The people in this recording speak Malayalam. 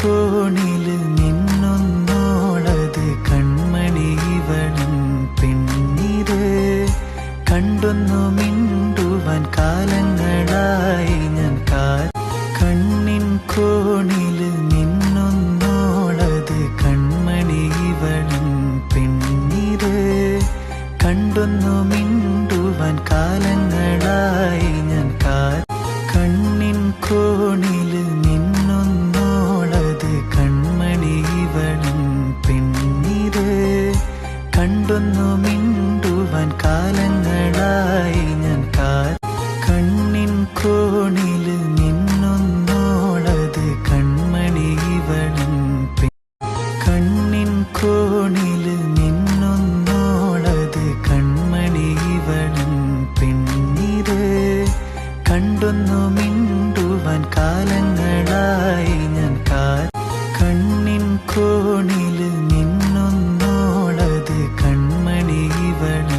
കോണില് നിന്നൊന്നോളത് കൺമണി ഇവളൻ പെണ്ണിത് കണ്ടൊന്നു മിണ്ടുവാൻ കാലങ്ങളായി ഞാൻ കണ്ണിൻ കോണില് നിന്നൊന്നോളത് കൺമണി ഇവളൻ പെണ്ണിത് കണ്ടൊന്നു മിണ്ടുവാൻ കാലങ്ങളായി ഞാൻ കണ്ണിൻ കോണില് നിന്നൊന്നോളത് കൺമണി ഇവളൻ പെണ്ണിത് കണ്ടൊന്നു മിണ്ടുവാൻ കാലങ്ങളായി ഞാൻ കണ്ണിൻ കോണില് നിന്നൊന്നോളത് കൺമണി ഇവളൻ കണ്ണിൻ കോണില് നിന്നൊന്നോളത് കൺമണി ഇവളൻ പെണ്ണിത് കണ്ടൊന്നു മിണ്ടുവാൻ കാലങ്ങളായി ഞാൻ കണ്ണിൻ കോണില് നിന്നൊന്നോളത് കൺമണി ഇവളൻ